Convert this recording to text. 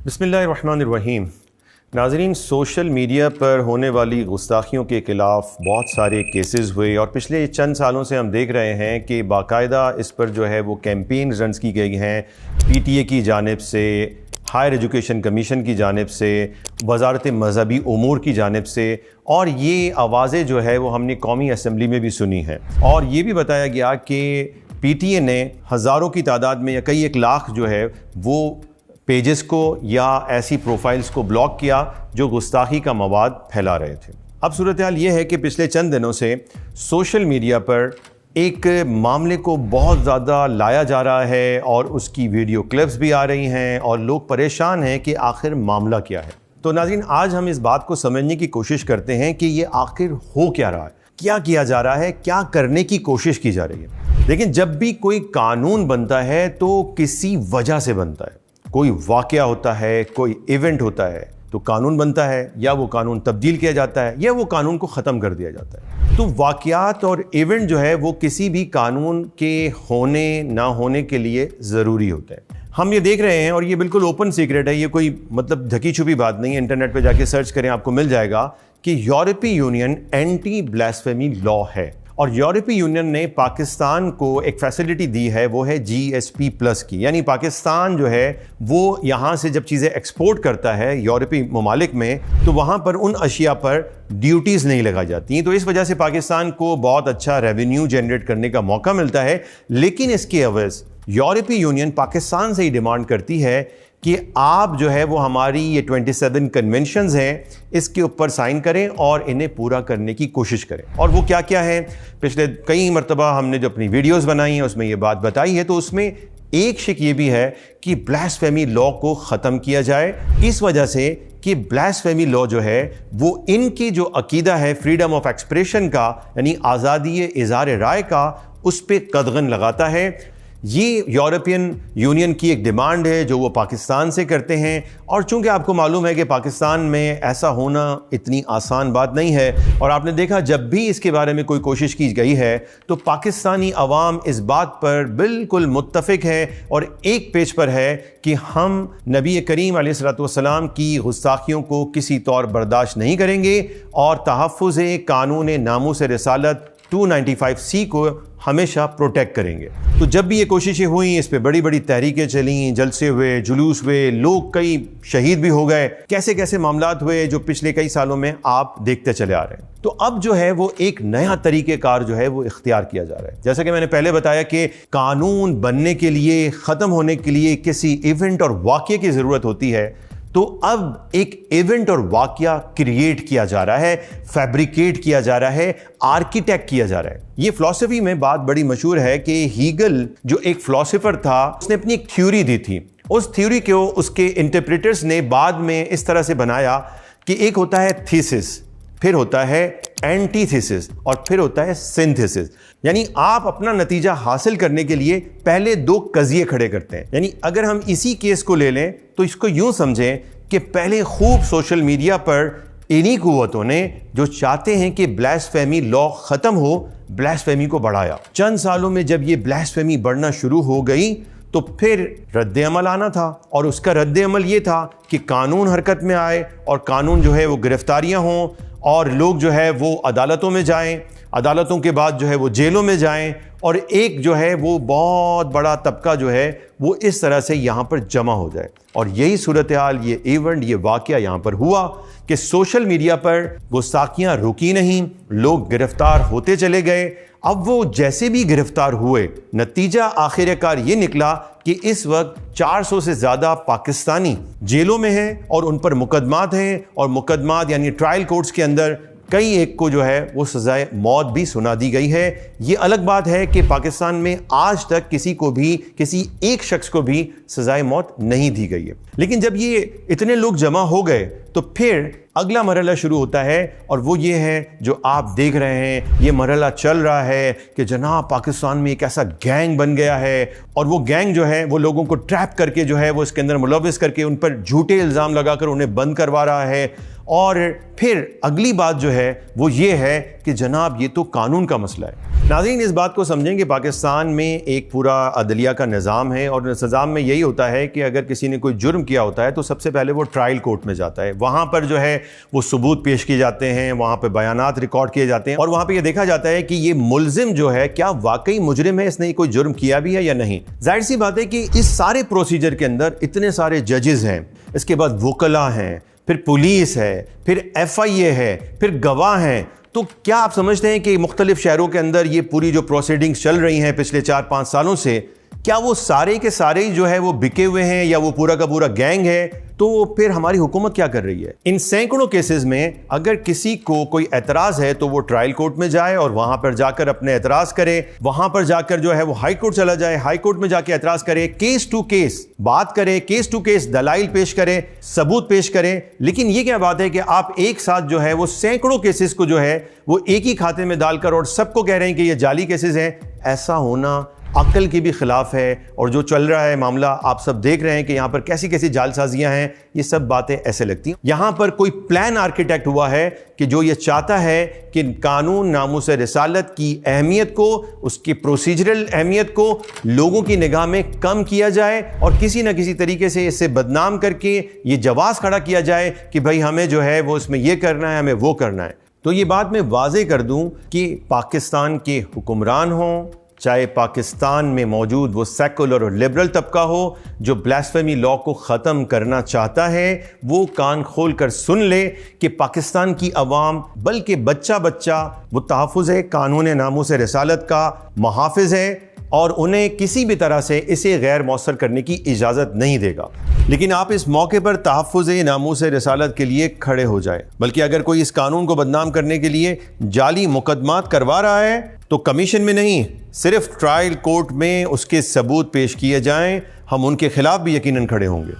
बिस्मिल्लाहिर्रहमानिर्रहीम। नाज़रीन, social media पर होने वाली गुस्ताखियों के ख़िलाफ़ बहुत सारे केसेस हुए और पिछले चंद सालों से हम देख रहे हैं कि बाकायदा इस पर जो है वो कैंपेन रन की गई हैं PTA की जानिब से, हायर एजुकेशन कमीशन की जानिब से, वज़ारत मज़हबी उमूर की जानिब से, और ये आवाज़ें जो है वो हमने कौमी असम्बली में भी सुनी हैं। और ये भी बताया गया कि PTA ने हज़ारों की तादाद में या कई एक लाख जो है वो पेजेस को या ऐसी प्रोफाइल्स को ब्लॉक किया जो गुस्ताखी का मवाद फैला रहे थे। अब सूरत हाल ये है कि पिछले चंद दिनों से सोशल मीडिया पर एक मामले को बहुत ज़्यादा लाया जा रहा है और उसकी वीडियो क्लिप्स भी आ रही हैं और लोग परेशान हैं कि आखिर मामला क्या है। तो नाज़रीन, आज हम इस बात को समझने की कोशिश करते हैं कि ये आखिर हो क्या रहा है, क्या किया जा रहा है, क्या करने की कोशिश की जा रही है। लेकिन जब भी कोई कानून बनता है तो किसी वजह से बनता है। कोई वाक़या होता है, कोई इवेंट होता है तो कानून बनता है, या वो कानून तब्दील किया जाता है या वो कानून को ख़त्म कर दिया जाता है। तो वाक़यात और इवेंट जो है वो किसी भी कानून के होने ना होने के लिए ज़रूरी होते हैं। हम ये देख रहे हैं और ये बिल्कुल ओपन सीक्रेट है, ये कोई मतलब ढकी छुपी बात नहीं है। इंटरनेट पे जाके सर्च करें, आपको मिल जाएगा कि यूरोपीय यूनियन एंटी ब्लास्फेमी लॉ है और यूरोपीय यूनियन ने पाकिस्तान को एक फैसिलिटी दी है, वो है GSP+ की। यानी पाकिस्तान जो है वो यहाँ से जब चीज़ें एक्सपोर्ट करता है यूरोपीय ममालिक में तो वहाँ पर उन अशिया पर ड्यूटीज़ नहीं लगाई जाती। तो इस वजह से पाकिस्तान को बहुत अच्छा रेवेन्यू जनरेट करने का मौका मिलता है। लेकिन इसके एवज़ यूरोपीय यूनियन पाकिस्तान से ही डिमांड करती है कि आप जो है वो हमारी ये 27 कन्वेंशंस हैं इसके ऊपर साइन करें और इन्हें पूरा करने की कोशिश करें। और वो क्या क्या है, पिछले कई मरतबा हमने जो अपनी वीडियोस बनाई हैं उसमें ये बात बताई है। तो उसमें एक शिक ये भी है कि ब्लास्फेमी लॉ को ख़त्म किया जाए, इस वजह से कि ब्लास्फेमी लॉ जो है वो इनकी जो अकीदा है फ्रीडम ऑफ एक्सप्रेशन का, यानी आज़ादी इज़हार राय का, उस पर कदगन लगाता है। ये यूरोपियन यूनियन की एक डिमांड है जो वो पाकिस्तान से करते हैं। और चूंकि आपको मालूम है कि पाकिस्तान में ऐसा होना इतनी आसान बात नहीं है, और आपने देखा जब भी इसके बारे में कोई कोशिश की गई है तो पाकिस्तानी अवाम इस बात पर बिल्कुल मुत्तफ़िक है और एक पेज पर है कि हम नबी करीम अलैहिस्सलाम की गुस्ताखियों को किसी तौर बर्दाश्त नहीं करेंगे और तहफ़्फ़ुज़ कानून नामूस रिसालत 295C को हमेशा प्रोटेक्ट करेंगे। तो जब भी ये कोशिशें हुई, इस पे बड़ी बड़ी तहरीकें चली, जलसे हुए, जुलूस हुए, लोग कई शहीद भी हो गए, कैसे कैसे मामलात हुए जो पिछले कई सालों में आप देखते चले आ रहे हैं। तो अब जो है वो एक नया तरीक़ेकार जो है वो इख्तियार किया जा रहा है। जैसा कि मैंने पहले बताया कि कानून बनने के लिए, ख़त्म होने के लिए किसी इवेंट और वाक़ये की ज़रूरत होती है। तो अब एक इवेंट और वाक़या क्रिएट किया जा रहा है, फैब्रिकेट किया जा रहा है, आर्किटेक्ट किया जा रहा है। ये फिलॉसफी में बात बड़ी मशहूर है कि हीगल जो एक फिलॉसफर था उसने अपनी एक थ्योरी दी थी। उस थ्योरी को उसके इंटरप्रेटर्स ने बाद में इस तरह से बनाया कि एक होता है थीसिस, फिर होता है एंटीथीसिस और फिर होता है सिंथेसिस। यानी आप अपना नतीजा हासिल करने के लिए पहले दो कज़िये खड़े करते हैं। यानी अगर हम इसी केस को ले लें तो इसको यूं समझें कि पहले खूब सोशल मीडिया पर इन्हीं कुव्वतों ने जो चाहते हैं कि ब्लास्फेमी लॉ ख़त्म हो, ब्लास्फेमी को बढ़ाया। चंद सालों में जब ये ब्लास्फेमी बढ़ना शुरू हो गई तो फिर रद्द अमल आना था, और उसका रद्द अमल ये था कि कानून हरकत में आए और कानून जो है वो गिरफ्तारियां हों और लोग जो है वो अदालतों में जाएं, अदालतों के बाद जो है वो जेलों में जाएं, और एक जो है वो बहुत बड़ा तबका जो है वो इस तरह से यहाँ पर जमा हो जाए। और यही सूरत हाल, ये इवेंट, ये वाक़या यहाँ पर हुआ कि सोशल मीडिया पर गुस्ताखियाँ रुकी नहीं, लोग गिरफ्तार होते चले गए। अब वो जैसे भी गिरफ्तार हुए, नतीजा आखिरकार ये निकला कि इस वक्त 400 से ज़्यादा पाकिस्तानी जेलों में हैं और उन पर मुकदमात हैं, और मुकदमात यानी ट्रायल कोर्ट्स के अंदर कई एक को जो है वो सजाए मौत भी सुना दी गई है। ये अलग बात है कि पाकिस्तान में आज तक किसी को भी, किसी एक शख्स को भी सजाए मौत नहीं दी गई है। लेकिन जब ये इतने लोग जमा हो गए तो फिर अगला मरहला शुरू होता है, और वो ये है जो आप देख रहे हैं। ये मरहला चल रहा है कि जनाब पाकिस्तान में एक ऐसा गैंग बन गया है, और वो गैंग जो है वो लोगों को ट्रैप करके जो है वो इसके अंदर मुलविस करके उन पर झूठे इल्ज़ाम लगाकर उन्हें बंद करवा रहा है। और फिर अगली बात जो है वो ये है कि जनाब ये तो कानून का मसला है। नाज़रीन, इस बात को समझें कि पाकिस्तान में एक पूरा अदलिया का निज़ाम है और निज़ाम में यही होता है कि अगर किसी ने कोई जुर्म किया होता है तो सबसे पहले वो ट्रायल कोर्ट में जाता है। वहाँ पर जो है वो सबूत पेश किए जाते हैं, वहाँ पर बयानात रिकॉर्ड किए जाते हैं और वहाँ पर यह देखा जाता है कि ये मुल्जिम जो है क्या वाकई मुजरिम है, इसने कोई जुर्म किया भी है या नहीं। जाहिर सी बात है कि इस सारे प्रोसीजर के अंदर इतने सारे जजेस हैं, इसके बाद वकला हैं, फिर पुलिस है, फिर FIA है, फिर गवाह हैं। तो क्या आप समझते हैं कि मुख्तलिफ शहरों के अंदर ये पूरी जो प्रोसीडिंग्स चल रही हैं पिछले 4-5 सालों से, क्या वो सारे के सारे ही जो है वो बिके हुए हैं या वो पूरा का पूरा गैंग है? तो फिर हमारी हुकूमत क्या कर रही है? इन सैकड़ों केसेस में अगर किसी को कोई एतराज़ है तो वो ट्रायल कोर्ट में जाए और वहां पर जाकर अपने एतराज़ करे, वहां पर जाकर जो है वो हाई कोर्ट चला जाए, हाई कोर्ट में जाके एतराज़ करे, केस टू केस बात करे, केस टू केस दलाइल पेश करे, सबूत पेश करे। लेकिन ये क्या बात है कि आप एक साथ जो है वो सैकड़ों केसेस को जो है वो एक ही खाते में डालकर और सबको कह रहे हैं कि ये जाली केसेस हैं। ऐसा होना अक्ल की भी खिलाफ है। और जो चल रहा है मामला आप सब देख रहे हैं कि यहां पर कैसी कैसी जालसाजियां हैं। ये सब बातें ऐसे लगती हैं यहां पर कोई प्लान आर्किटेक्ट हुआ है कि जो ये चाहता है कि कानून नामूस रिसालत की अहमियत को, उसकी प्रोसीजरल अहमियत को लोगों की निगाह में कम किया जाए और किसी न किसी तरीके से इससे बदनाम करके ये जवाब खड़ा किया जाए कि भाई हमें जो है वो इसमें ये करना है, हमें वो करना है। तो ये बात मैं वाज़े कर दूं कि पाकिस्तान के हुक्मरान हों, चाहे पाकिस्तान में मौजूद वो सेकुलर और लिबरल तबका हो जो ब्लास्फेमी लॉ को ख़त्म करना चाहता है, वो कान खोल कर सुन ले कि पाकिस्तान की अवाम बल्कि बच्चा बच्चा वो तहफ़्फ़ुज़ है कानून नामूस रिसालत का मुहाफ़िज़ है और उन्हें किसी भी तरह से इसे गैर मौसर करने की इजाज़त नहीं देगा। लेकिन आप इस मौके पर तहफ़्फ़ुज़ नामूस रिसालत के लिए खड़े हो जाए। बल्कि अगर कोई इस कानून को बदनाम करने के लिए जाली मुकदमात करवा रहा है तो कमीशन में नहीं, सिर्फ ट्रायल कोर्ट में उसके सबूत पेश किए जाएं, हम उनके खिलाफ भी यकीनन खड़े होंगे।